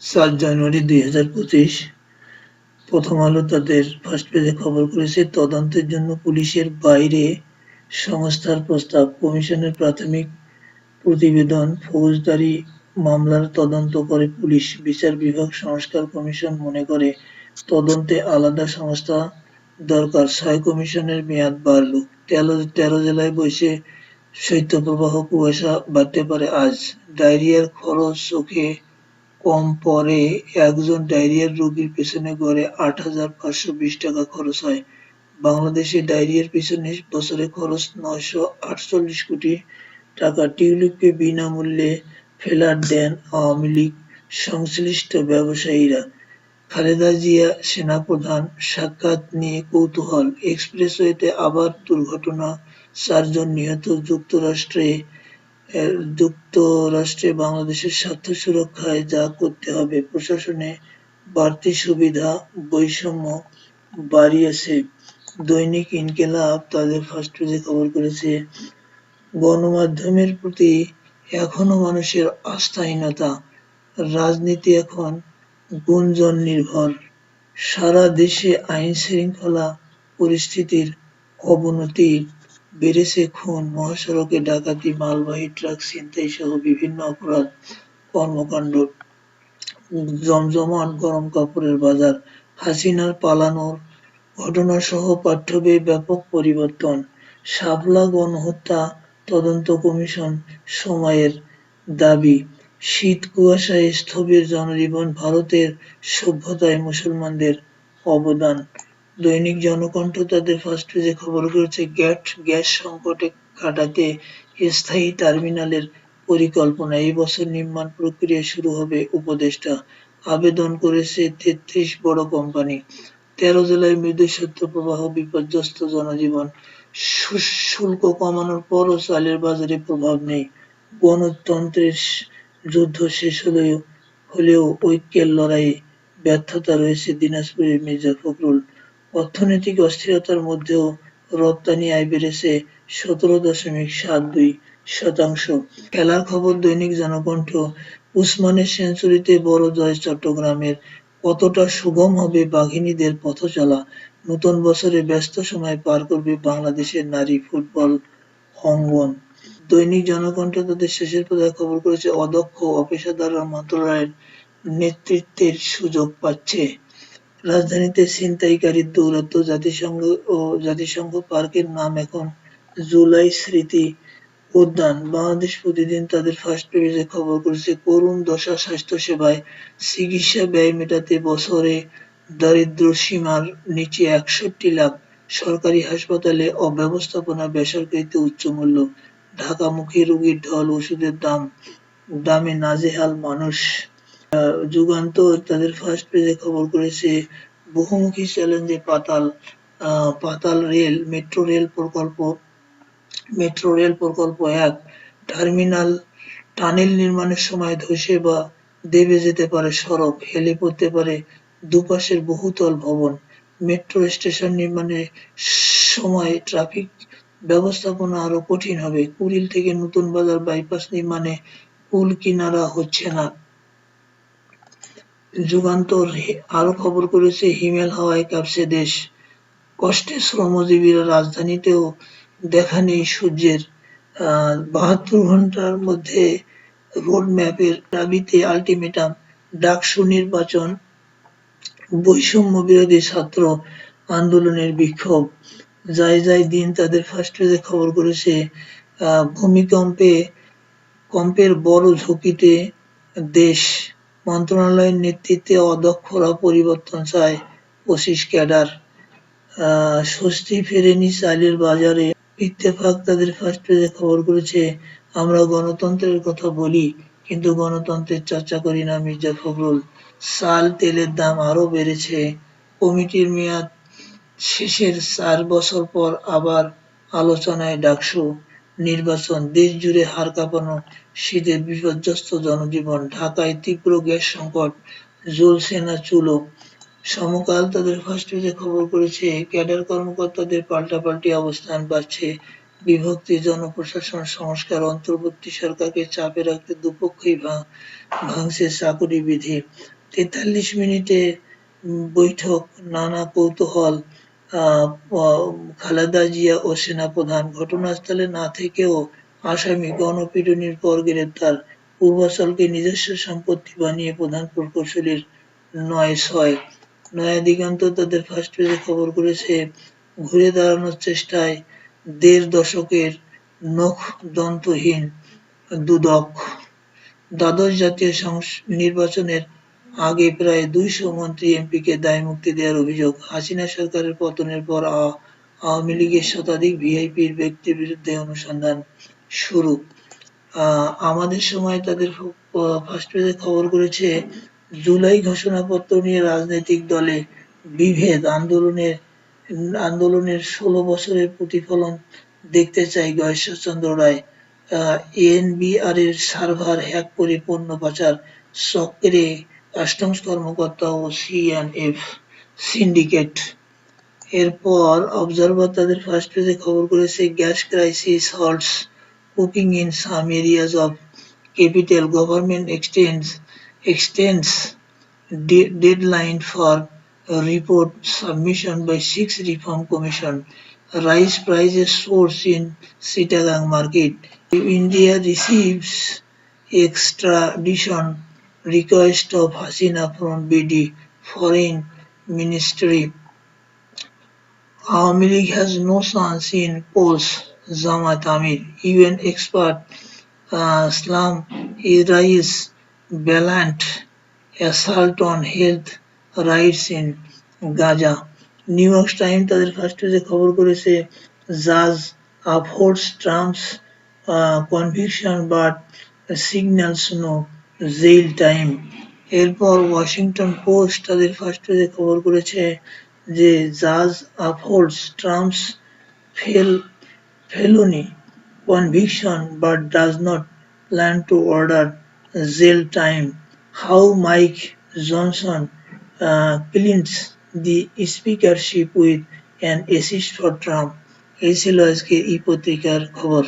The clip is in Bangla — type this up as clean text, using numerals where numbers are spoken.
৭ জানুয়ারি ২০২৫ প্রথম আলো তাদের ফার্স্ট পেজে খবর করেছে, তদন্তের জন্য পুলিশের বাইরে সংস্থার প্রস্তাব। কমিশনের প্রাথমিক প্রতিবেদন। ফৌজদারি মামলার তদন্ত করে পুলিশ। বিচার বিভাগ সংস্কার কমিশন মনে করে তদন্তে আলাদা সংস্থা দরকার। ৬ কমিশনের মেয়াদ বাড়ল। ১৩ জেলায় বইছে শৈত্যপ্রবাহ, কুয়াশা বাড়তে পারে আজ। ডায়রিয়ার খরচ চোখে কম পড়ে। একজন ডায়রিয়ার রোগীর পেছনে গড়ে ৮,৫২০ টাকা খরচ হয়। বাংলাদেশে ডায়রিয়ার পিছনে বছরে খরচ ৯৪৮ কোটি টাকা। টিউলিপকে বিনামূল্যে ফ্ল্যাট দেন আওয়ামী লীগ সংশ্লিষ্ট ব্যবসায়ীরা। খালেদা জিয়া সেনাপ্রধান সাক্ষাৎ নিয়ে কৌতূহল। এক্সপ্রেসওয়েতে আবার দুর্ঘটনা, ৪ জন নিহত। যুক্তরাষ্ট্রে বাংলাদেশের স্বার্থ সুরক্ষায় যা করতে হবে, প্রশাসনে বাড়তি সুবিধা বৈষম্য বাড়িয়েছে। দৈনিক ইনকিলাব তাদের ফার্স্ট পেজে খবর করেছে, গণমাধ্যমের প্রতি এখনো মানুষের আস্থাহীনতা। রাজনীতি এখন গুঞ্জন নির্ভর। সারা দেশে আইন শৃঙ্খলা পরিস্থিতির অবনতি। বেড়েছে খুন, মহাসড়কে ডাকাতি, মালবাহী ট্রাক ছিনতাই সহ বিভিন্ন অপরাধ কর্মকাণ্ড। জমজমাট গরম কাপড়ের বাজার। হাসিনার পালানোর ঘটনাসহ পাঠ্যবইয়ে ব্যাপক পরিবর্তন। শাপলা গণহত্যা তদন্ত কমিশন সময়ের দাবি। শীত কুয়াশায় স্থবির জনজীবন, ভারতের সভ্যতায় মুসলমানদের অবদান। দৈনিক জনকণ্ঠ তাদের ফার্স্ট পেজে খবর করেছে, গ্যাস সংকট কাটাতে স্থায়ী টার্মিনালের পরিকল্পনা। এই বছর নির্মাণ প্রক্রিয়া শুরু হবে। উপদেষ্টা আবেদন করেছে ৩৩ বড় কোম্পানি। ১৩ জেলায় মৃদু শৈত্যপ্রবাহ, বিপর্যস্ত জনজীবন। শুল্ক কমানোর পরও চালের বাজারে প্রভাব নেই। গণতন্ত্রের যুদ্ধ শেষ হলেও ঐক্যের লড়াইয়ে ব্যর্থতা রয়েছে। দিনাজপুরের মির্জা ফখরুল। অর্থনৈতিক অস্থিরতার মধ্যেও রপ্তানি আয় বেড়েছে ১৭.৭২%। খেলার খবর দৈনিক জনকণ্ঠ। উসমানের সেঞ্চুরিতে বড় জয় চট্টগ্রামের। কতটা সুগম হবে বাঘিনীদের পথচলা। নতুন বছরে ব্যস্ত সময় পার করবে বাংলাদেশের নারী ফুটবল অঙ্গন। দৈনিক জনকণ্ঠ তাদের শেষের পাতায় খবর করেছে, অদক্ষ অপেশাদাররা মন্ত্রণালয়ের নেতৃত্বের সুযোগ পাচ্ছে। রাজধানীতে ছিনতাইকারীর দৌরাত্ম্য। জাতিসংঘ পার্কের নাম এখন জুলাই স্মৃতি উদ্যান। বাংলাদেশ প্রতিদিন তাদের ফার্স্ট পেজে খবর করেছে, করুণ দশা স্বাস্থ্যসেবায়। চিকিৎসা ব্যয় মেটাতে বছরে দারিদ্র্যসীমার নিচে ৬১ লাখ। সরকারি হাসপাতালে অব্যবস্থাপনা, বেসরকারিতে উচ্চমূল্য। ঢাকামুখী রোগীর ঢল, ওষুধের দামে নাজেহাল মানুষ। যুগান্তর তাদের ফার্স্ট পেজে খবর করেছে, বহুমুখী চ্যালেঞ্জে পাতাল রেল। মেট্রো রেল প্রকল্প ১। টানেল নির্মাণের সময় ধসে বা দেবে যেতে পারে সড়ক, হেলে পড়তে পারে দুপাশের বহুতল ভবন। মেট্রো স্টেশন নির্মাণের সময় ট্রাফিক ব্যবস্থাপনা আরো কঠিন হবে। কুড়িল থেকে নতুন বাজার বাইপাস নির্মাণে কুল কিনারা হচ্ছে না। যুগান্তর আরো খবর করেছে, হিমেল হাওয়ায় কাঁপছে দেশ। কষ্টে শ্রমজীবীরা, রাজধানীতেও দেখা নেই সূর্যের। ৭২ ঘন্টার মধ্যে রোডম্যাপের দাবিতে আলটিমেটাম। ডাকসু নির্বাচন, বৈষম্য বিরোধী ছাত্র আন্দোলনের বিক্ষোভ। যাই দিন তাদের ফার্স্ট পেজে খবর করেছে, ভূমিকম্পের বড় ঝুঁকিতে দেশ। মন্ত্রণালয়ের নেতৃত্বে অদক্ষরা পরিবর্তন চায় ২৫ ক্যাডার। স্বস্তি ফেরেনি চালের বাজারে। ইত্তেফাক তাদের ফার্স্ট পেজে খবর করেছে, আমরা গণতন্ত্রের কথা বলি কিন্তু গণতন্ত্রের চর্চা করি না। মির্জা ফখরুল। চাল তেলের দাম আরো বেড়েছে। কমিটির মেয়াদ শেষের ৪ বছর পর আবার আলোচনায় ডাকসু নির্বাচন। দেশ জুড়ে হাড় কাঁপানো শীতে বিপর্যস্ত জনজীবন। ঢাকায় তীব্র গ্যাস সংকট, জ্বলছে না চুলো। সমকাল তাদের ফার্স্ট পেজে খবর করেছে, ক্যাডার কর্মকর্তাদের পাল্টাপাল্টি অবস্থান, বাড়ছে বিভক্তি, জনপ্রশাসন সংস্কার, অন্তর্বর্তী সরকারকে চাপে রাখতে দুপক্ষই ভাঙছে চাকুরি বিধি। ৪৩ মিনিটে বৈঠক, নানা কৌতূহল, খালেদা জিয়া ও সেনাপ্রধান ঘটনাস্থলে না থেকেও আসামি, গণপিটুনির পর গ্রেপ্তার, পূর্বাচলকে নিজস্ব সম্পত্তি বানিয়ে প্রধান প্রকৌশলীর ৯/৬। নয়া দিগন্ত তাদের ফার্স্ট পেজে খবর করেছে, ঘুরে দাঁড়ানোর চেষ্টায় ১.৫ দশকের নখদন্তহীন দুদক। দ্বাদশ জাতীয় নির্বাচনের আগে প্রায় ২০০ মন্ত্রী-এমপিকে দায়মুক্তি দেওয়ার অভিযোগ। হাসিনা সরকারের পতনের পর আওয়ামী লীগের শতাধিক ভিআইপির ব্যক্তির বিরুদ্ধে অনুসন্ধান শুরু। আমাদের সময় তাদের ফার্স্ট পেজে খবর করেছে, জুলাই ঘোষণাপত্র নিয়ে রাজনৈতিক দলে বিভেদ, আন্দোলনের ১৬ বছরের প্রতিফলন দেখতে চায় গয়েশ্বরচন্দ্র রায়। এনবিআরের সার্ভার হ্যাক করে পণ্য পাচার চক্রে কাস্টমস কর্মকর্তা ও সিএনএফ সিন্ডিকেট। এরপর অবজারভার তাদের ফার্স্ট পেজে খবর করেছে, gas crisis halts cooking in some areas of capital, government extends deadline for report submission by 6 reform commission. Rice prices soars in Chittagong market. India receives extradition request of Hasina from BD Foreign Ministry. Awamu League has no chance in polls, Jamaat Amir. UN expert slam Israel's blatant assault on health rights in Gaza. New York time তাদের ফার্স্ট পেজে খবর করেছে, জাজ upholds Trump's conviction but signals no jail time. এরপর ওয়াশিংটন পোস্ট তাদের ফার্স্ট পেজে খবর করেছে যে, জাজ upholds Trump's felony conviction but does not plan to order jail time. How Mike Johnson clinches the speakership with an assist for Trump. এই ছিল আজকে ই পত্রিকার খবর।